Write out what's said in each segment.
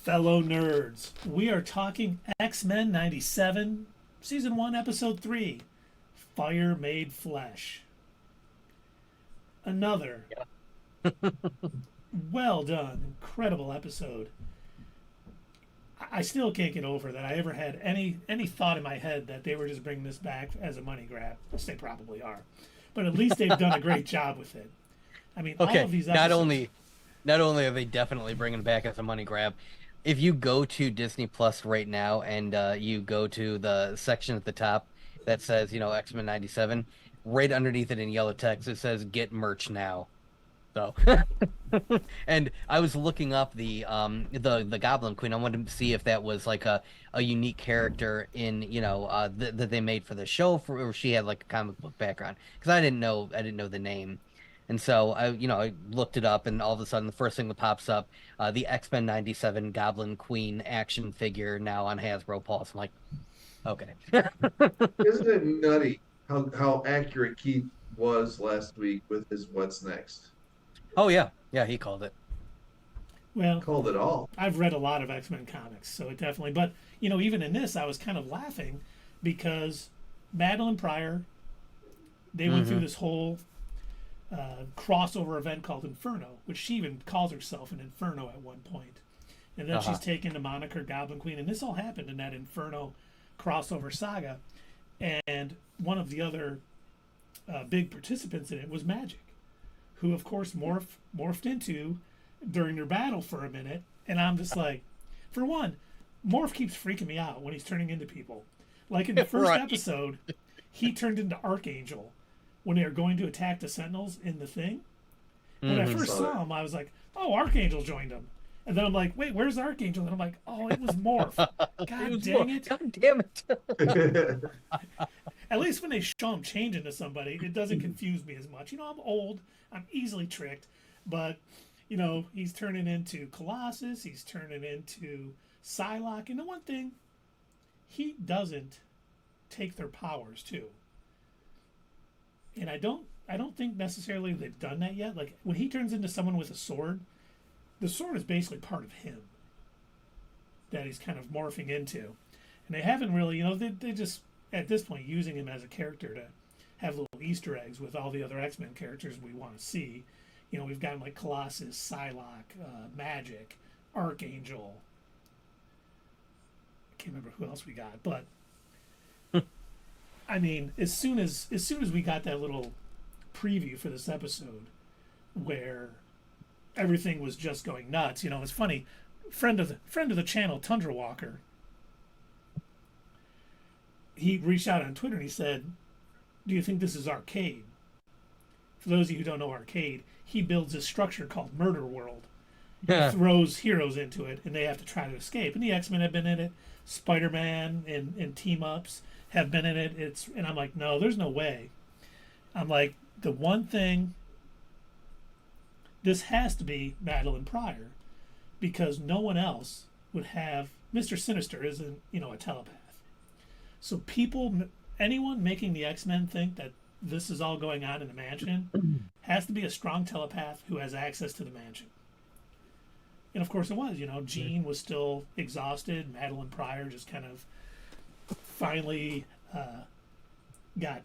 Fellow nerds, we are talking XMen'97, Season 1, Episode 3, Fire Made Flesh. Another well done, incredible episode. I still can't get over that I ever had any thought in my head that they were just bringing this back as a money grab, which they probably are. But at least they've done a great job with it. I mean, Okay, all of these episodes... not only are they definitely bringing it back as a money grab, if you go to Disney Plus right now and you go to the section at the top that says, XMen'97, right underneath it in yellow text, it says "Get merch now." So, and I was looking up the Goblin Queen. I wanted to see if that was like a unique character in that they made for the show, or she had like a comic book background, because I didn't know the name. And so I looked it up, and all of a sudden the first thing that pops up, the XMen'97 Goblin Queen action figure now on Hasbro Pulse. I'm like, okay. Isn't it nutty how accurate Keith was last week with his what's next? Oh yeah, he called it. Well, Called it all. I've read a lot of X-Men comics, so it definitely. But even in this, I was kind of laughing because Madeline Pryor, they went through this whole crossover event called Inferno, which she even calls herself an Inferno at one point. And then she's taken the moniker Goblin Queen, and this all happened in that Inferno crossover saga. And one of the other big participants in it was Magic, who of course morphed into during their battle for a minute. And I'm just like, for one, Morph keeps freaking me out when he's turning into people. Like in the first episode, he turned into Archangel when they were going to attack the Sentinels in the thing. When I first saw him, I was like, oh, Archangel joined him. And then I'm like, wait, where's Archangel? And I'm like, oh, it was Morph. God dang it. God damn it. At least when they show him change into somebody, it doesn't confuse me as much. I'm old. I'm easily tricked. But, he's turning into Colossus. He's turning into Psylocke. And the one thing, he doesn't take their powers, too. And I don't think necessarily they've done that yet. Like, when he turns into someone with a sword, the sword is basically part of him that he's kind of morphing into. And they haven't really, they just, at this point, using him as a character to have little Easter eggs with all the other X-Men characters we want to see. We've gotten like Colossus, Psylocke, Magic, Archangel. I can't remember who else we got, but I mean, as soon as we got that little preview for this episode where everything was just going nuts, it's funny. Friend of the channel, Tundra Walker, he reached out on Twitter and he said, "Do you think this is Arcade?" For those of you who don't know Arcade, he builds this structure called Murder World. He throws heroes into it, and they have to try to escape. And the X-Men have been in it. Spider-Man and team-ups have been in it. And I'm like, no, there's no way. I'm like, the one thing, this has to be Madeline Pryor, because no one else would have. Mr. Sinister isn't, a telepath. So anyone making the X-Men think that this is all going on in the mansion has to be a strong telepath who has access to the mansion. And of course it was, Jean was still exhausted. Madeline Pryor just kind of finally got,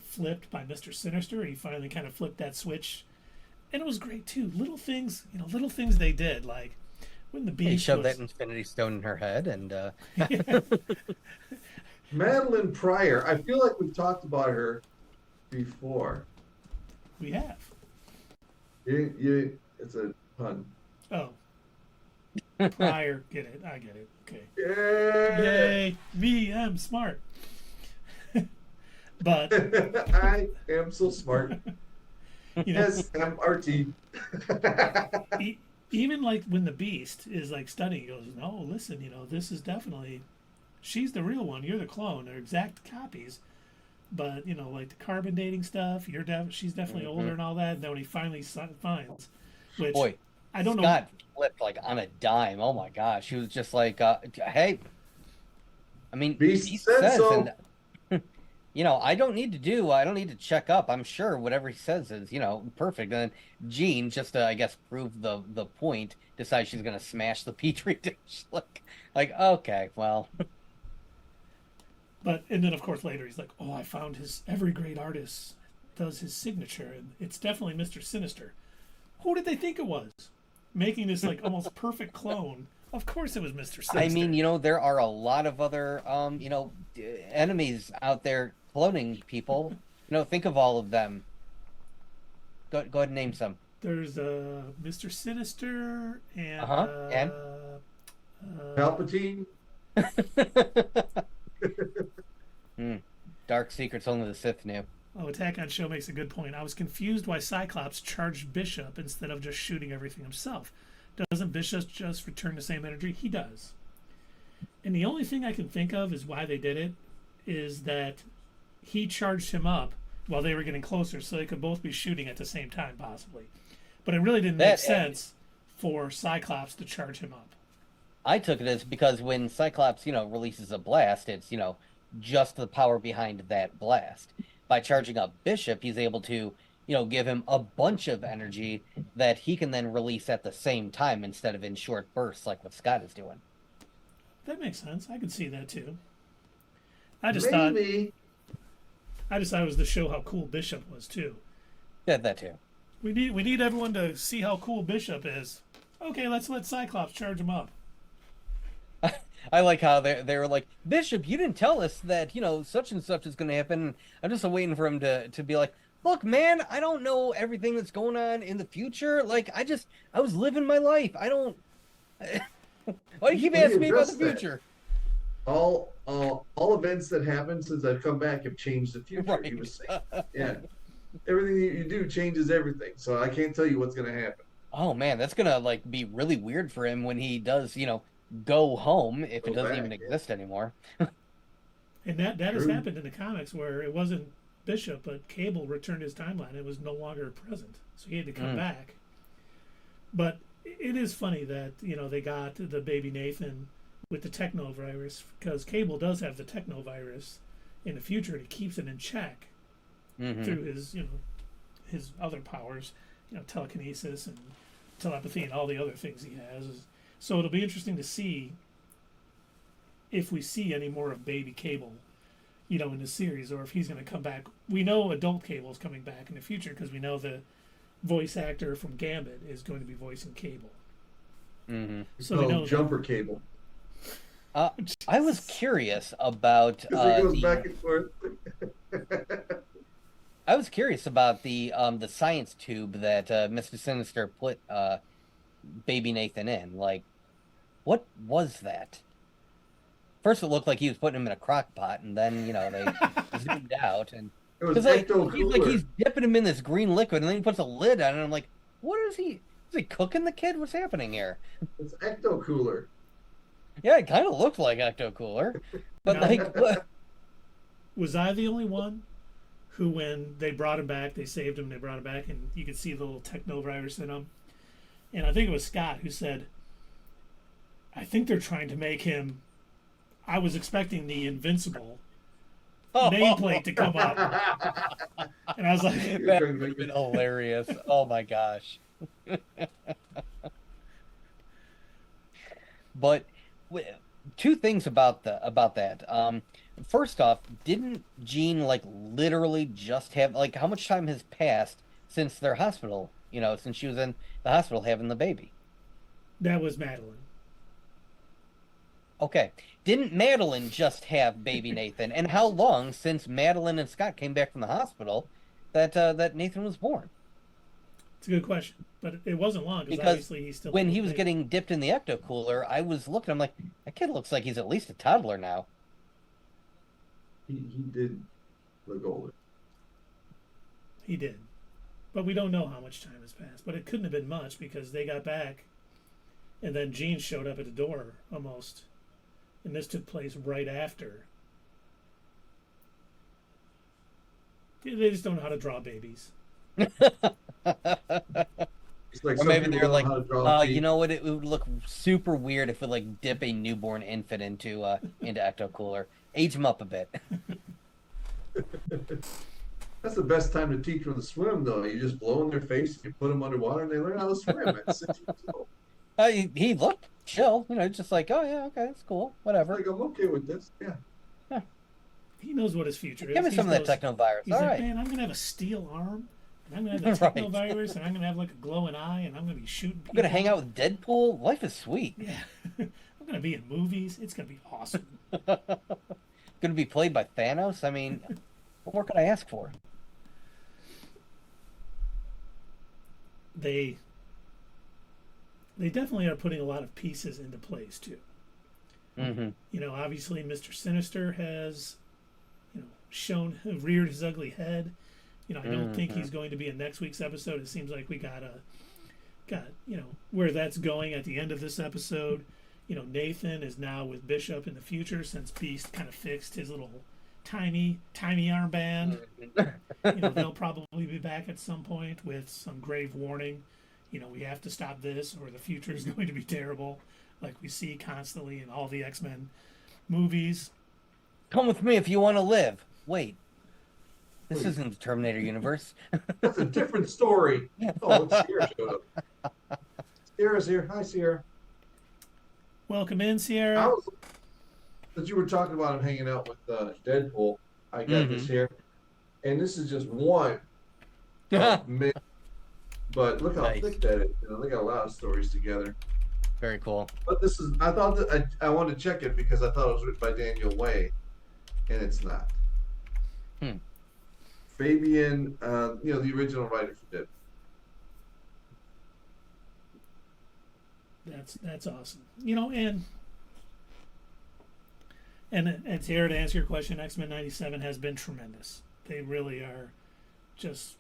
flipped by Mr. Sinister. He finally kind of flipped that switch. And it was great too. Little things they did, like when the Beast he shoved that Infinity Stone in her head and Madeline Pryor, I feel like we've talked about her before. We have. It's a pun. Oh. Pryor, get it. I get it. Okay. Yeah. Yay. Me, I'm smart. But I am so smart. SMRT. Even like when the Beast is like studying, he goes, no, listen, this is definitely, she's the real one. You're the clone. They're exact copies. But, like the carbon dating stuff, she's definitely older and all that. And then when he finally finds, which boy, I don't Scott flipped like on a dime. Oh my gosh. He was just like, hey, I mean, Beast he said says, so. I don't need to check up. I'm sure whatever he says is, perfect. And then Jean, just to, I guess, prove the point, decides she's gonna smash the petri dish. Like, okay, well. And then of course later he's like, "Oh, I found every great artist does his signature, and it's definitely Mr. Sinister." Who did they think it was? Making this like almost perfect clone. Of course it was Mr. Sinister. I mean, there are a lot of other, enemies out there cloning people. Think of all of them. Go ahead and name some. There's Mr. Sinister and and Palpatine. Dark secrets only the Sith knew. Oh, Attack on Show makes a good point. I was confused why Cyclops charged Bishop instead of just shooting everything himself. Doesn't Bishop just return the same energy? He does. And the only thing I can think of is why they did it is that he charged him up while they were getting closer, so they could both be shooting at the same time, possibly. But it really didn't make sense for Cyclops to charge him up. I took it as because when Cyclops, releases a blast, it's, just the power behind that blast. By charging up Bishop, he's able to, give him a bunch of energy that he can then release at the same time instead of in short bursts like what Scott is doing. That makes sense. I could see that too. I just Maybe. thought it was to show how cool Bishop was too. Yeah, that too. We need everyone to see how cool Bishop is. Okay, let's let Cyclops charge him up. I like how they were like, Bishop, you didn't tell us that, such and such is going to happen. I'm just waiting for him to be like, look, man, I don't know everything that's going on in the future. Like, I was living my life. I don't. Why do you keep asking me about the future? All events that happened since I've come back have changed the future. Right. He was saying, yeah, everything that you do changes everything. So I can't tell you what's going to happen. Oh man, that's gonna be really weird for him when he does, go home if it doesn't even exist anymore. And that has happened in the comics where it wasn't Bishop, but Cable returned his timeline. It was no longer present, so he had to come back. But it is funny that they got the baby Nathan with the technovirus, because Cable does have the technovirus in the future, and he keeps it in check through his his other powers, telekinesis and telepathy and all the other things he has. So it'll be interesting to see if we see any more of baby Cable, in the series, or if he's going to come back. We know adult Cable is coming back in the future because we know the voice actor from Gambit is going to be voicing Cable. So we know Jumper Cable. I was curious about It goes back and forth. I was curious about the science tube that Mr. Sinister put baby Nathan in. Like, what was that? First, it looked like he was putting him in a crock pot, and then they zoomed out, and It was he's dipping him in this green liquid, and then he puts a lid on it. And I'm like, what is he? Is he cooking the kid? What's happening here? It's Ecto Cooler. Yeah, it kind of looked like Ecto Cooler, but what? Was I the only one who, when they brought him back, they saved him, they brought him back, and you could see the little technovirus in him? And I think it was Scott who said, I think they're trying to make him. I was expecting the Invincible nameplate to come up. And I was like, that would have been hilarious. Oh my gosh. But two things about that. First off, didn't Jean literally just have how much time has passed since their hospital? Since she was in the hospital having the baby. That was Madeline. Okay. Didn't Madeline just have baby Nathan? And how long since Madeline and Scott came back from the hospital that Nathan was born? It's a good question, but it wasn't long because obviously he's still. When he was getting dipped in the ecto cooler, I was looking. I'm like, that kid looks like he's at least a toddler now. He did look older. He did, but we don't know how much time has passed. But it couldn't have been much because they got back, and then Jean showed up at the door almost, and this took place right after. They just don't know how to draw babies. Or maybe they're like, you know what? It would look super weird if we dip a newborn infant into ecto cooler, age him up a bit. That's the best time to teach them to swim, though. You just blow in their face, you put them underwater, and they learn how to swim at 6 years old. He looked chill, just like, oh yeah, okay, it's cool, whatever. Like, I'm okay with this. Yeah. He knows what his future is. Give me some of that technovirus. He's All like, right. man, I'm gonna have a steel arm, and I'm gonna have the Right. technovirus, and I'm gonna have like a glowing eye, and I'm gonna be shooting people. I'm gonna hang out with Deadpool. Life is sweet. Yeah, I'm gonna be in movies. It's gonna be awesome. Gonna be played by Thanos. I mean, what more could I ask for? They definitely are putting a lot of pieces into place too. Mm-hmm. Obviously, Mr. Sinister has, reared his ugly head. I don't think he's going to be in next week's episode. It seems like we got where that's going at the end of this episode. Nathan is now with Bishop in the future since Beast kind of fixed his little tiny armband. They'll probably be back at some point with some grave warning. We have to stop this or the future is going to be terrible, like we see constantly in all the X-Men movies. Come with me if you want to live. Wait. This isn't the Terminator universe. That's a different story. Oh, Sierra showed up. Sierra's here. Hi, Sierra. Welcome in, Sierra. That you were talking about him hanging out with Deadpool. I got this here. And this is just one. But look how thick that is. They got a lot of stories together. Very cool. But I thought that I wanted to check it because I thought it was written by Daniel Way, and it's not. Fabian, the original writer for Deadpool. That's awesome. And Sierra, to answer your question, XMen'97 has been tremendous. They really are just,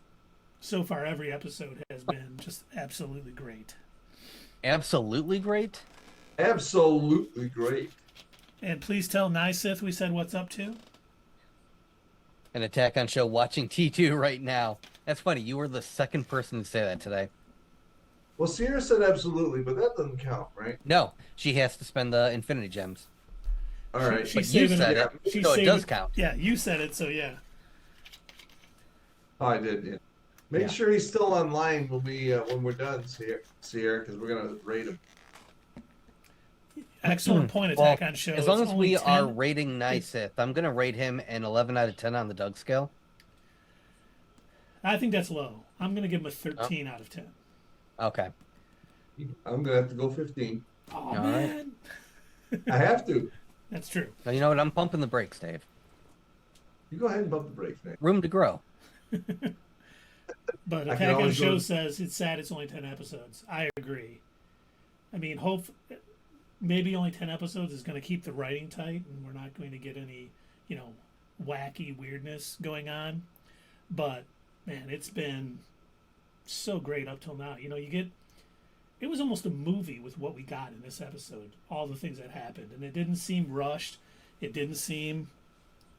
so far every episode has been just absolutely great. Absolutely great? Absolutely great. And please tell Nysith we said what's up to. An Attack on Show watching T2 right now. That's funny. You were the second person to say that today. Well, Sierra said absolutely, but that doesn't count, right? No, she has to spend the Infinity Gems. All right. But you said it, so it does count. Yeah, you said it, so yeah. Oh, I did, yeah. Make sure he's still online when we're done, Sierra, because we're going to rate him. Excellent point, Attack on Show. As long as we are rating Nysith, I'm going to rate him an 11 out of 10 on the Doug scale. I think that's low. I'm going to give him a 13 out of 10. Okay. I'm going to have to go 15. Oh, man. Right. I have to. That's true. Now, you know what? I'm pumping the brakes, Dave. You go ahead and bump the brakes, man. Room to grow. But Attack on Show says it's sad it's only 10 episodes. I agree. I mean, maybe only 10 episodes is going to keep the writing tight, and we're not going to get any, wacky weirdness going on. But, man, it's been so great up till now. It was almost a movie with what we got in this episode, all the things that happened. And it didn't seem rushed. It didn't seem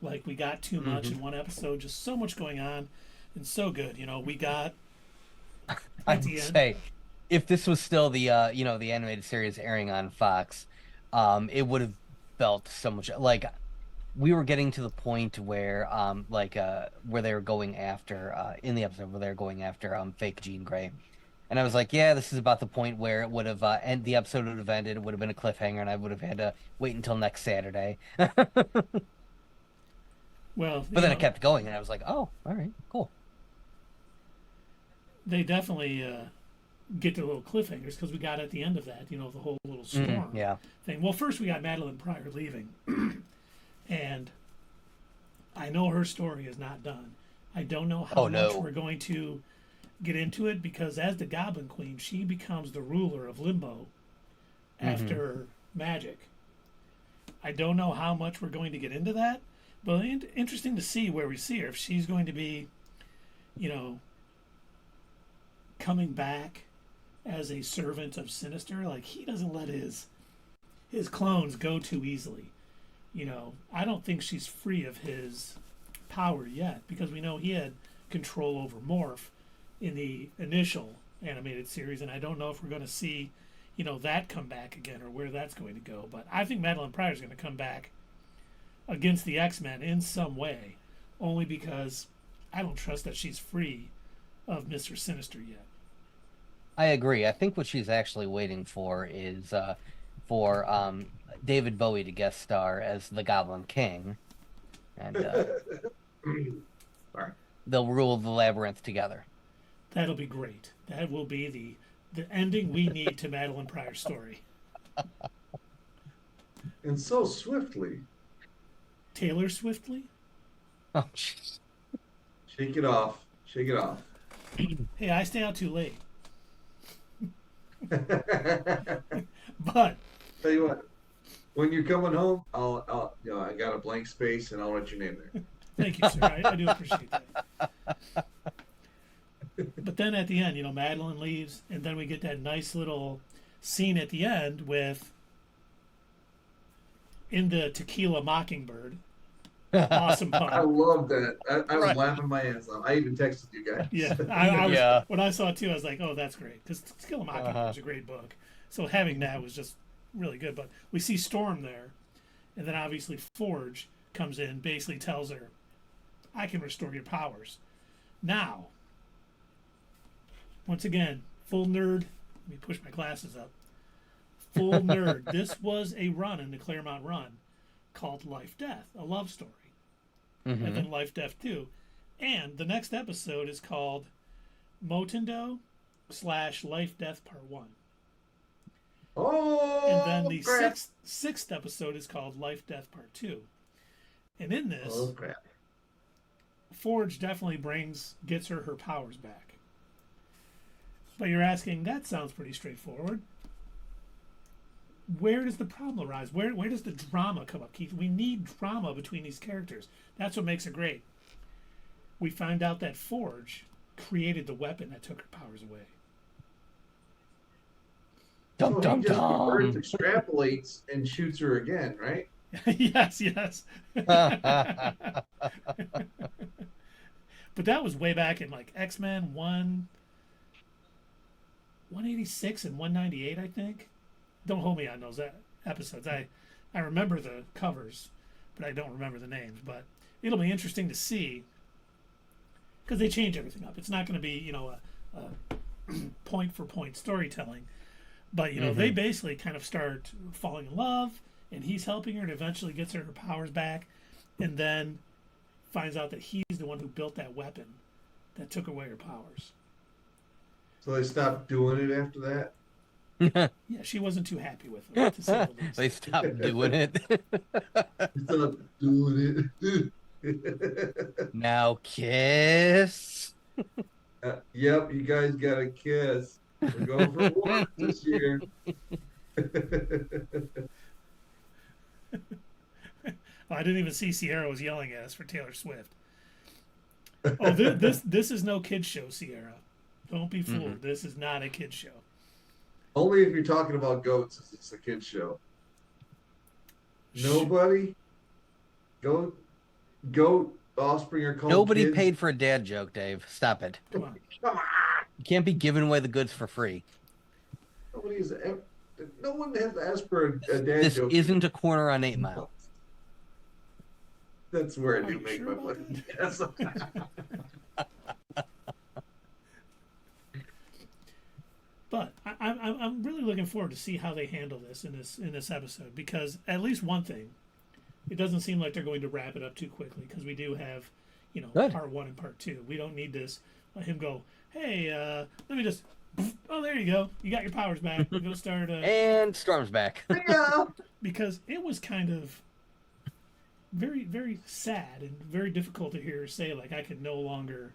like we got too much in one episode. Just so much going on and so good. We got I'd say if this was still the the animated series airing on Fox, it would have felt so much like we were getting to the point where where they were going after in the episode where they were going after fake Jean Grey. And I was like, yeah, this is about the point where it would have the episode would have ended. It would have been a cliffhanger, and I would have had to wait until next Saturday. Well, but then it kept going, and I was like, oh, all right, cool. They definitely get to little cliffhangers because we got at the end of that, the whole little storm thing. Well, first we got Madeline Pryor leaving, and I know her story is not done. I don't know how much we're going to get into it because as the Goblin Queen, she becomes the ruler of Limbo after Magic. I don't know how much we're going to get into that, but interesting to see where we see her. If she's going to be, coming back as a servant of Sinister, like he doesn't let his clones go too easily. I don't think she's free of his power yet because we know he had control over Morph in the initial animated series, and I don't know if we're going to see, that come back again or where that's going to go. But I think Madeline Pryor is going to come back against the X-Men in some way, only because I don't trust that she's free of Mr. Sinister yet. I agree. I think what she's actually waiting for is for David Bowie to guest star as the Goblin King, and Sorry. they'll rule the labyrinth together. That'll be great. That will be the ending we need to Madeline Pryor's story. And so swiftly. Taylor Swiftly? Oh, jeez. Shake it off. Shake it off. Hey, I stay out too late. But Tell you what, when you're coming home, I'll I got a blank space and I'll write your name there. thank you, sir. I do appreciate that. But then at the end, Madeline leaves, and then we get that nice little scene at the end with in the Tequila Mockingbird. Awesome I pun. love that. I was Right. laughing my ass off. I even texted you guys. Yeah, I was, Yeah. when I saw it too, I was like, "Oh, that's great," because Tequila Mockingbird is a great book. So having that was just really good. But we see Storm there, and then obviously Forge comes in, basically tells her, "I can restore your powers." Now, once again, full nerd. Let me push my glasses up. Full nerd. This was a run in the Claremont run called Life Death, a love story. And then Life Death 2. And the next episode is called Motendo / Life Death Part 1. Oh, And then the crap. sixth episode is called Life Death Part 2. And in this, Oh, crap. Forge definitely gets her powers back. But you're asking, that sounds pretty straightforward. Where does the problem arise? Where does the drama come up, Keith? We need drama between these characters. That's what makes it great. We find out that Forge created the weapon that took her powers away. Dum So dum he just dum. reverse extrapolates and shoots her again, right? yes. But that was way back in like X-Men 186 and 198, I think. Don't hold me on those episodes. I remember the covers, but I don't remember the names. But it'll be interesting to see because they change everything up. It's not going to be a point for point storytelling, but they basically kind of start falling in love, and he's helping her, and eventually gets her powers back, and then finds out that he's the one who built that weapon that took away her powers. So they stopped doing it after that. Yeah, she wasn't too happy with it, to say the least. They stopped doing it. They stopped doing it. Now kiss. Yep, you guys got a kiss. We're going for one this year. I didn't even see Sierra was yelling at us for Taylor Swift. Oh, this is no kids show, Sierra. Don't be fooled. This is not a kids show. Only if you're talking about goats, is it's a kid's show. Nobody, goat offspring are called Nobody kids. paid for a dad joke, Dave. Stop it. Come on. Come on. You can't be giving away the goods for free. No one has asked for a dad This joke. isn't a corner on 8 Mile. That's where I Are do you make sure my about money. Yes. But I'm really looking forward to see how they handle this in this episode, because at least one thing, it doesn't seem like they're going to wrap it up too quickly, because we do have Good. part 1 and part 2. We don't need this. Let him go, hey, let me just, oh, there you go, you got your powers back, we're going to start And Storm's back. Yeah. because it was kind of very, very sad and very difficult to hear her say, like, I could no longer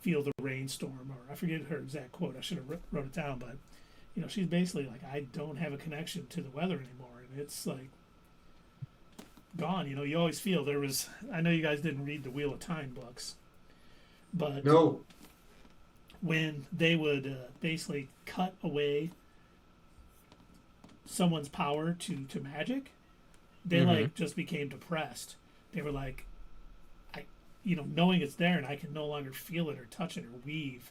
feel the rainstorm, or I forget her exact quote. I should have wrote it down, but she's basically like, I don't have a connection to the weather anymore, and it's like gone. You always feel there was. I know you guys didn't read the Wheel of Time books, but No. when they would basically cut away someone's power to magic, they like just became depressed. They were like, knowing it's there and I can no longer feel it or touch it or weave,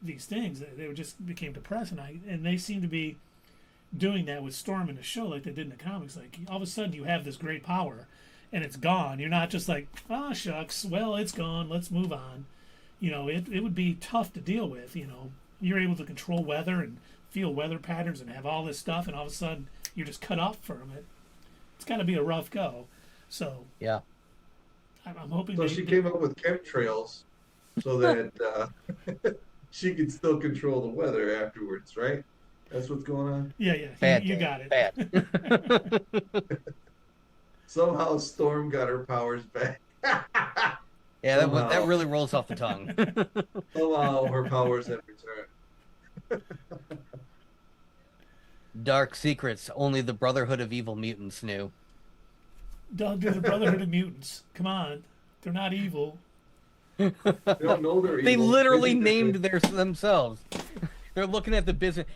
these things, they just became depressed. And they seem to be doing that with Storm in the show like they did in the comics. Like, all of a sudden you have this great power and it's gone. You're not just like, oh shucks, well it's gone, let's move on. It would be tough to deal with. You're able to control weather and feel weather patterns and have all this stuff, and all of a sudden you're just cut off from it. It's got to be a rough go. So yeah, I'm hoping. So she came up with chemtrails so that she could still control the weather afterwards, right? That's what's going on. Yeah. You got it. Bad. Somehow Storm got her powers back. Yeah, that really rolls off the tongue. Somehow her powers have returned. Dark secrets only the Brotherhood of Evil Mutants knew. Doug, they're the Brotherhood of Mutants. Come on, they're not evil. They don't know they're evil. They literally named themselves. They're looking at the business.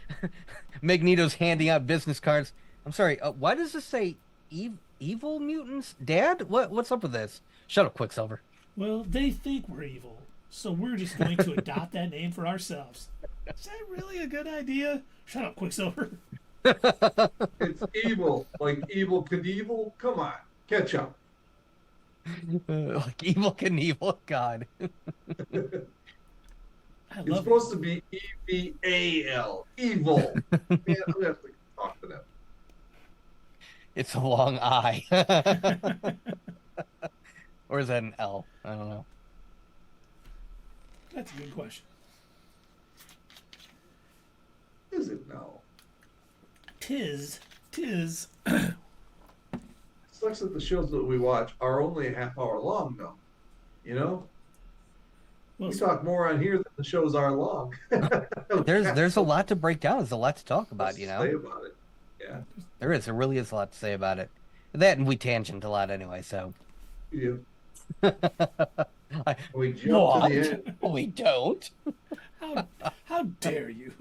Magneto's handing out business cards. I'm sorry. Why does this say evil mutants? Dad, what's up with this? Shut up, Quicksilver. Well, they think we're evil, so we're just going to adopt that name for ourselves. Is that really a good idea? Shut up, Quicksilver. It's evil, like Evil Knievel. Come on, catch up. Like Evil Knievel, God. It's supposed to be EVAL, evil. Man, I'm gonna have to talk to them. It's a long I. Or is that an L? I don't know. That's a good question. Is it now? Tis. It sucks that the shows that we watch are only a half hour long, though. Well, We talk more on here than the shows are long. There's a lot to break down. There's a lot to talk about, Say about it. Yeah. There is. There really is a lot to say about it. That, and we tangent a lot anyway, so. Yeah. We jump to the end. We don't. How dare you?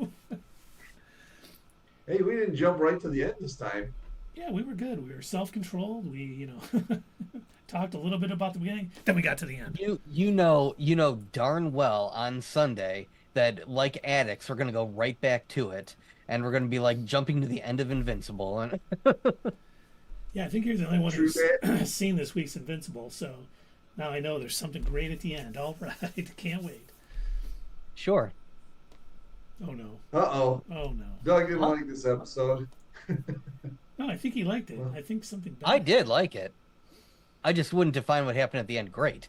Hey, we didn't jump right to the end this time. Yeah, we were good. We were self-controlled. We, talked a little bit about the beginning. Then we got to the end. You know darn well on Sunday that, like addicts, we're gonna go right back to it, and we're gonna be like jumping to the end of Invincible. And yeah, I think you're the only one who's seen this week's Invincible, so now I know there's something great at the end. All right, can't wait. Sure. Oh no. Uh-oh. Oh no. Doug didn't like this episode. No, I think he liked it. I think something better. I did like it. I just wouldn't define what happened at the end great.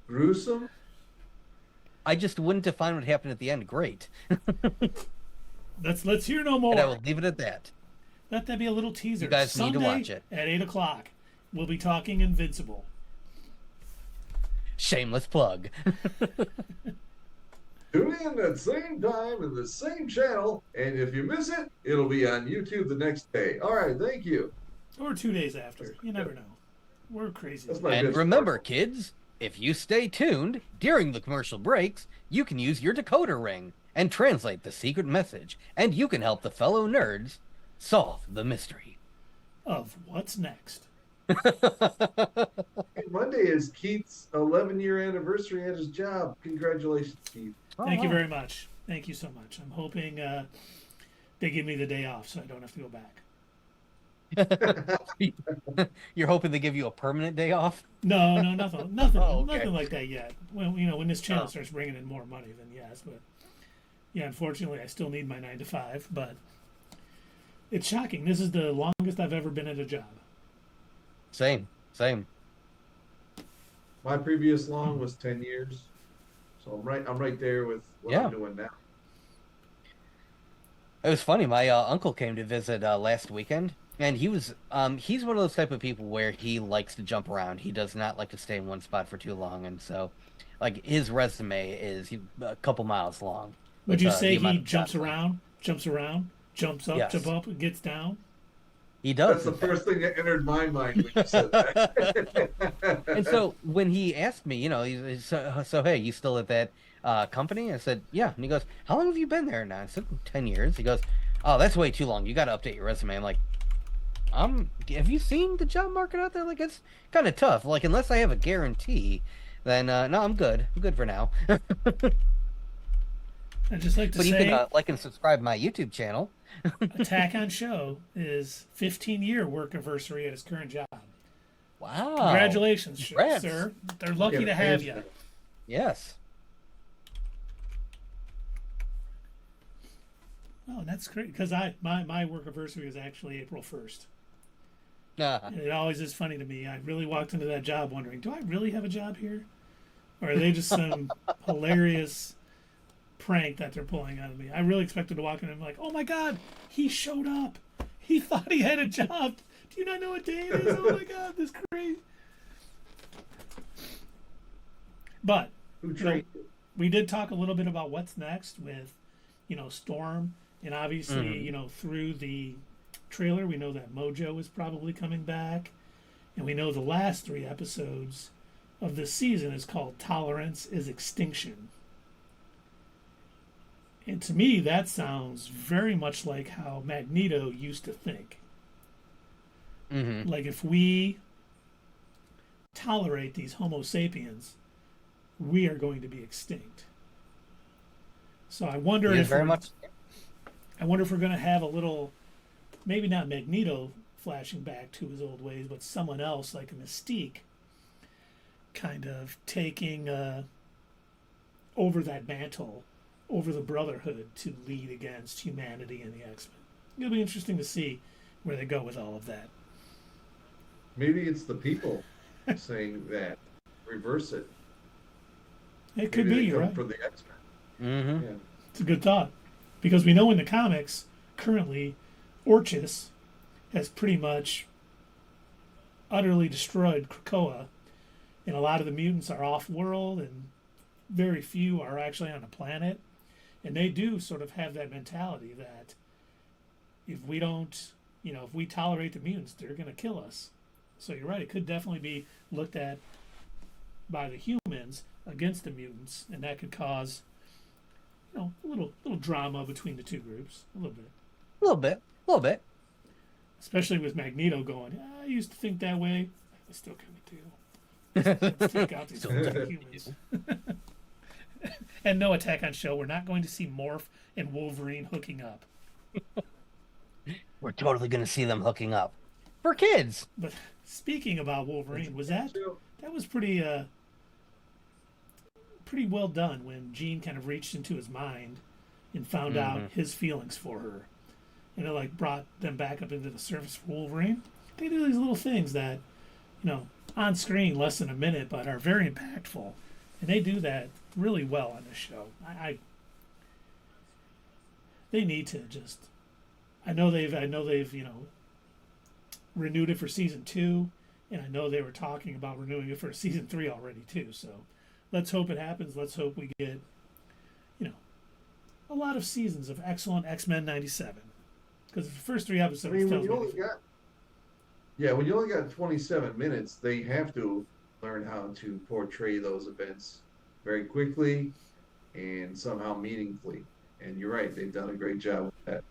Gruesome? I just wouldn't define what happened at the end great. Let's hear no more. And I will leave it at that. Let that be a little teaser. You guys Sunday need to watch it. At 8 o'clock, we'll be talking Invincible. Shameless plug. Tune in at the same time and the same channel, and if you miss it, it'll be on YouTube the next day. All right, thank you. Or 2 days after. You never know. We're crazy. And remember, kids, if you stay tuned during the commercial breaks, you can use your decoder ring and translate the secret message, and you can help the fellow nerds solve the mystery of what's next. Monday is Keith's 11-year anniversary at his job. Congratulations, Keith. Thank you very much. Thank you so much. I'm hoping they give me the day off so I don't have to go back. You're hoping they give you a permanent day off? No, nothing, Oh, okay. nothing like that yet. Well, when this channel starts bringing in more money, then yes. But yeah, unfortunately, I still need my 9 to 5. But it's shocking. This is the longest I've ever been at a job. Same. My previous long was 10 years, so I'm right there with what I'm doing now. It was funny. My uncle came to visit last weekend, and he's one of those type of people where he likes to jump around. He does not like to stay in one spot for too long, and so, like, his resume is a couple miles long. Would you say he jumps around, jumps up, Yes. jump up, and gets down? He does. That's the first thing that entered my mind when you said that. And so when he asked me, so hey, you still at that company? I said, yeah. And he goes, how long have you been there now? I said, 10 years. He goes, oh, that's way too long. You got to update your resume. I'm like, have you seen the job market out there? Like, it's kind of tough. Like, unless I have a guarantee, then no, I'm good. I'm good for now. I'd just like to But you say, can like and subscribe to my YouTube channel. Attack on Show is 15-year work anniversary at his current job. Wow. Congratulations, Congrats. sir. They're lucky to have you. Yes. Oh, that's great because my work anniversary is actually April 1st. Uh-huh. And it always is funny to me. I really walked into that job wondering, do I really have a job here? Or are they just some hilarious prank that they're pulling out of me? I really expected to walk in and be like, oh my God, he showed up. He thought he had a job. Do you not know what day it is? Oh my God, this is crazy. But we did talk a little bit about what's next with, Storm. And obviously, through the trailer, we know that Mojo is probably coming back. And we know the last 3 episodes of this season is called Tolerance is Extinction. And to me, that sounds very much like how Magneto used to think. Mm-hmm. Like, if we tolerate these Homo sapiens, we are going to be extinct. So I wonder if I wonder if we're going to have a little, maybe not Magneto flashing back to his old ways, but someone else like a Mystique kind of taking over that mantle, over the Brotherhood to lead against humanity and the X-Men. It'll be interesting to see where they go with all of that. Maybe it's the people saying that. Reverse it. It could be, you're right. For the X-Men. Mm-hmm. Yeah. It's a good thought. Because we know in the comics, currently, Orchis has pretty much utterly destroyed Krakoa, and a lot of the mutants are off-world, and very few are actually on the planet. And they do sort of have that mentality that if we don't, if we tolerate the mutants, they're going to kill us. So you're right, it could definitely be looked at by the humans against the mutants, and that could cause, a little drama between the two groups, a little bit. Especially with Magneto going, I used to think that way. I still kind of do. Let's take out these humans. And no, Attack on Show, we're not going to see Morph and Wolverine hooking up. We're totally going to see them hooking up. For kids. But speaking about Wolverine, that was pretty well done when Jean kind of reached into his mind and found out his feelings for her. And it brought them back up into the surface for Wolverine. They do these little things that, on screen less than a minute, but are very impactful. And they do that really well on this show. They need to just. I know they've renewed it for season 2, and I know they were talking about renewing it for season 3 already too. So let's hope it happens. Let's hope we get, a lot of seasons of excellent XMen'97. Because the first 3 episodes when tells you me. when you only got 27 minutes, they have to learn how to portray those events very quickly and somehow meaningfully. And you're right, they've done a great job with that.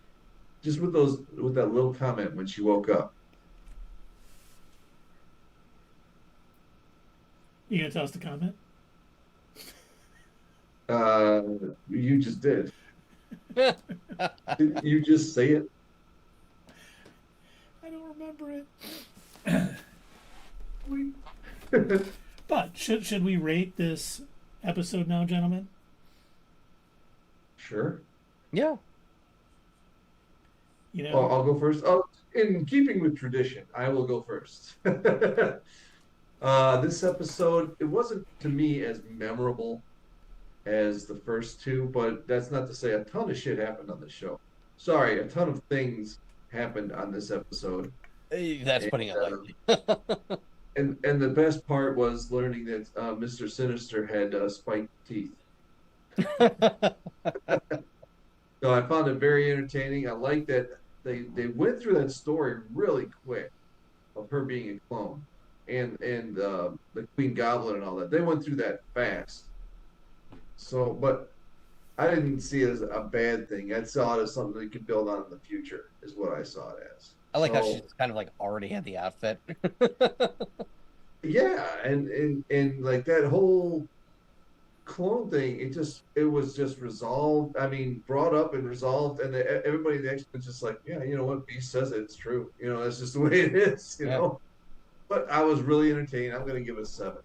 Just with that little comment when she woke up. You gonna tell us the comment? You just did. Did you just say it? I don't remember it. But should we rate this episode now, gentlemen? Sure. Yeah. I'll go first. Oh, in keeping with tradition, I will go first. This episode, it wasn't to me as memorable as the first 2, but that's not to say a ton of shit happened on the show. Sorry, a ton of things happened on this episode. That's putting it lightly. And the best part was learning that Mr. Sinister had spiked teeth. So I found it very entertaining. I like that they went through that story really quick of her being a clone and the Queen Goblin and all that. They went through that fast. So, but I didn't see it as a bad thing. I saw it as something they could build on in the future, is what I saw it as. I like how she kind of already had the outfit. Yeah, and like that whole clone thing, it was just resolved. I mean, brought up and resolved, and everybody in the X-Men just like, yeah, you know what, Beast says it, it's true. You know, that's just the way it is. You Yeah. know. But I was really entertained. I'm going to give it a 7.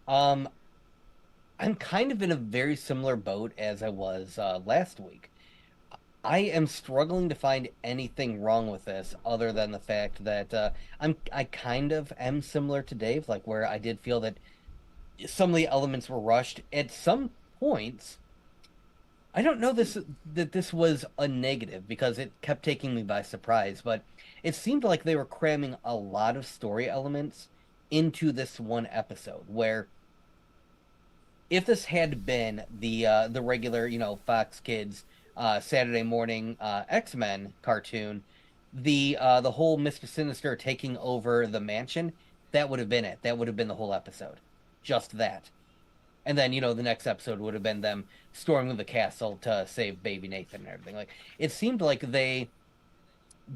I'm kind of in a very similar boat as I was last week. I am struggling to find anything wrong with this other than the fact that I kind of am similar to Dave, like where I did feel that some of the elements were rushed at some points. I don't know that this was a negative because it kept taking me by surprise, but it seemed like they were cramming a lot of story elements into this one episode where if this had been the regular, Fox Kids Saturday morning X-Men cartoon, the whole Mr. Sinister taking over the mansion, that would have been it. That would have been the whole episode. Just that. And then, the next episode would have been them storming the castle to save baby Nathan and everything. Like, it seemed like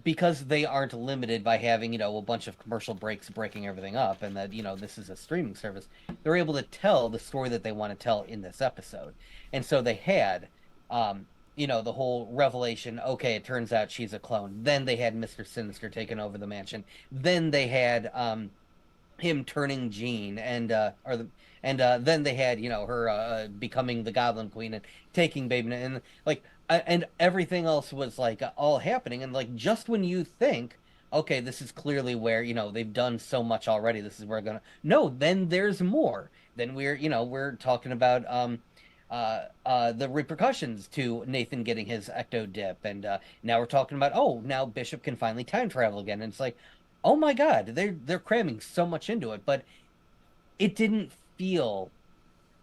because they aren't limited by having, a bunch of commercial breaks breaking everything up, and that, this is a streaming service, they're able to tell the story that they want to tell in this episode. And so they had, the whole revelation, okay, it turns out she's a clone. Then they had Mr. Sinister taking over the mansion. Then they had him turning Jean, and then they had, her becoming the Goblin Queen and taking baby, and and everything else was all happening, and just when you think, okay, this is clearly where they've done so much already, this is where then there's more. Then we're talking about the repercussions to Nathan getting his ecto dip, and now we're talking about now Bishop can finally time travel again, and it's like, oh my god, they're cramming so much into it, but it didn't feel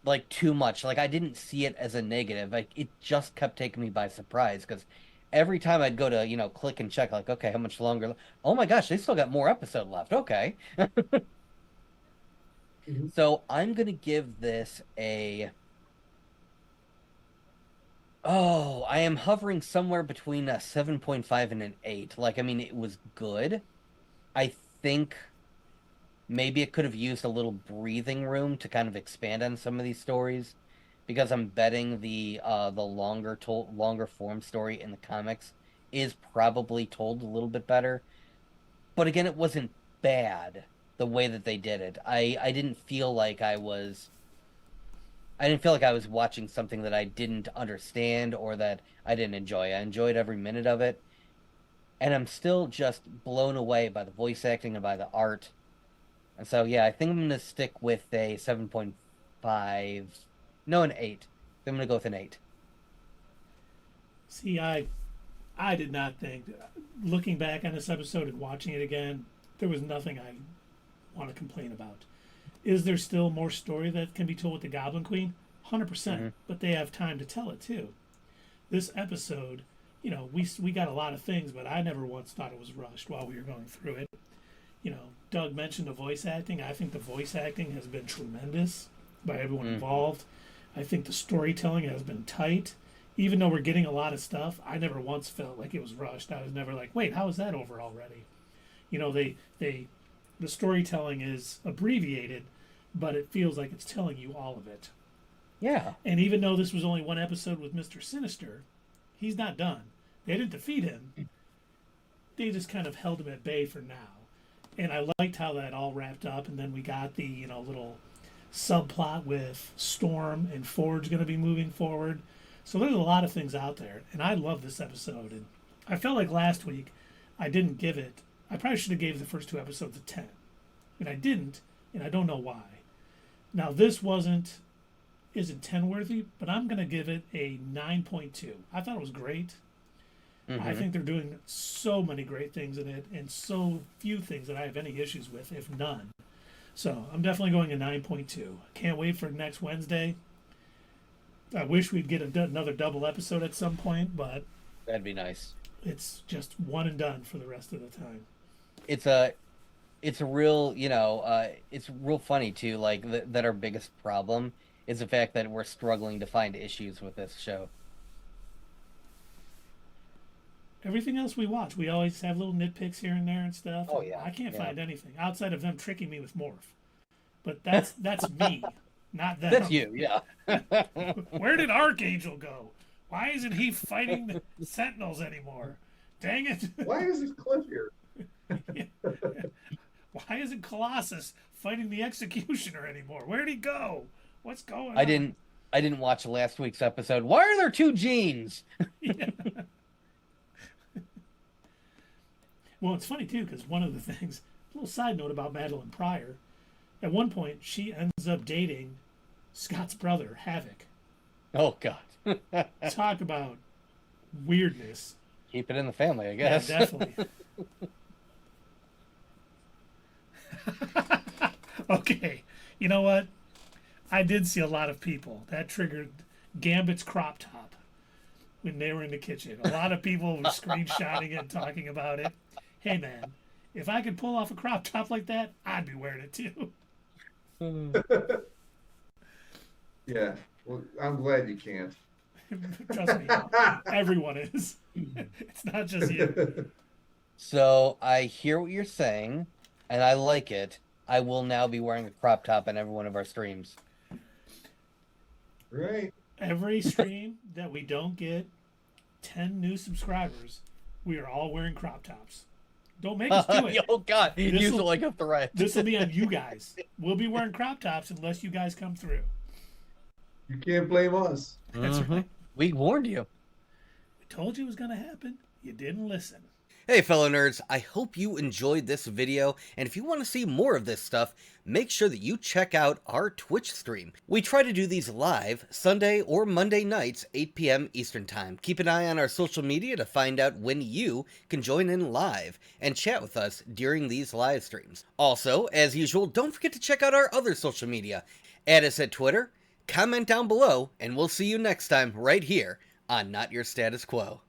like too much. Like, I didn't see it as a negative. Like, it just kept taking me by surprise, because every time I'd go to, click and check, okay, how much longer? Oh my gosh, they still got more episode left. Okay. Mm-hmm. So I'm going to give this I am hovering somewhere between a 7.5 and an 8. It was good. I think maybe it could have used a little breathing room to kind of expand on some of these stories, because I'm betting the longer form story in the comics is probably told a little bit better. But again, it wasn't bad the way that they did it. I didn't feel like I was watching something that I didn't understand or that I didn't enjoy. I enjoyed every minute of it. And I'm still just blown away by the voice acting and by the art. And so, yeah, I think I'm going to stick with a 7.5. No, an 8. I'm going to go with an 8. See, I did not think, looking back on this episode and watching it again, there was nothing I want to complain about. Is there still more story that can be told with the Goblin Queen? 100%. Mm-hmm. But they have time to tell it, too. This episode, we got a lot of things, but I never once thought it was rushed while we were going through it. Doug mentioned the voice acting. I think the voice acting has been tremendous by everyone involved. I think the storytelling has been tight. Even though we're getting a lot of stuff, I never once felt like it was rushed. I was never like, wait, how is that over already? The storytelling is abbreviated, but it feels like it's telling you all of it. Yeah. And even though this was only one episode with Mr. Sinister, he's not done. They didn't defeat him. They just kind of held him at bay for now. And I liked how that all wrapped up, and then we got the little subplot with Storm and Forge going to be moving forward. So there's a lot of things out there, and I love this episode. And I felt like last week I didn't give it. I probably should have gave the first 2 episodes a 10, and I didn't, and I don't know why. Now this isn't 10 worthy, but I'm going to give it a 9.2. I thought it was great. Mm-hmm. I think they're doing so many great things in it, and so few things that I have any issues with, if none. So I'm definitely going a 9.2. Can't wait for next Wednesday. I wish we'd get another double episode at some point, but that'd be nice. It's just one and done for the rest of the time. It's a real, it's real funny too. That our biggest problem is the fact that we're struggling to find issues with this show. Everything else we watch, we always have little nitpicks here and there and stuff. Oh yeah. I can't find anything outside of them tricking me with Morph. But that's me. not them. That's you, yeah. Where did Archangel go? Why isn't he fighting the Sentinels anymore? Dang it. Why isn't Cliff here? Why isn't Colossus fighting the Executioner anymore? Where'd he go? What's going on? I didn't watch last week's episode. Why are there two Jeans? Yeah. Well, it's funny too, because one of the things, a little side note about Madeline Pryor, at one point she ends up dating Scott's brother, Havoc. Oh God. Talk about weirdness. Keep it in the family, I guess. Yeah, definitely. Okay, you know what? I did see a lot of people that triggered Gambit's crop top when they were in the kitchen. A lot of people were screenshotting it and talking about it. Hey man, if I could pull off a crop top like that, I'd be wearing it too. Yeah, well, I'm glad you can't. Trust me, everyone is. It's not just you. So I hear what you're saying, and I like it. I will now be wearing a crop top in every one of our streams. Right. Every stream that we don't get 10 new subscribers, we are all wearing crop tops. Don't make us do it. Oh God, use it like a threat. This will be on you guys. We'll be wearing crop tops unless you guys come through. You can't blame us. That's right. We warned you. We told you it was going to happen. You didn't listen. Hey fellow nerds, I hope you enjoyed this video, and if you want to see more of this stuff, make sure that you check out our Twitch stream. We try to do these live Sunday or Monday nights, 8 p.m. Eastern Time. Keep an eye on our social media to find out when you can join in live and chat with us during these live streams. Also, as usual, don't forget to check out our other social media. Add us at Twitter, comment down below, and we'll see you next time right here on Not Your Status Quo.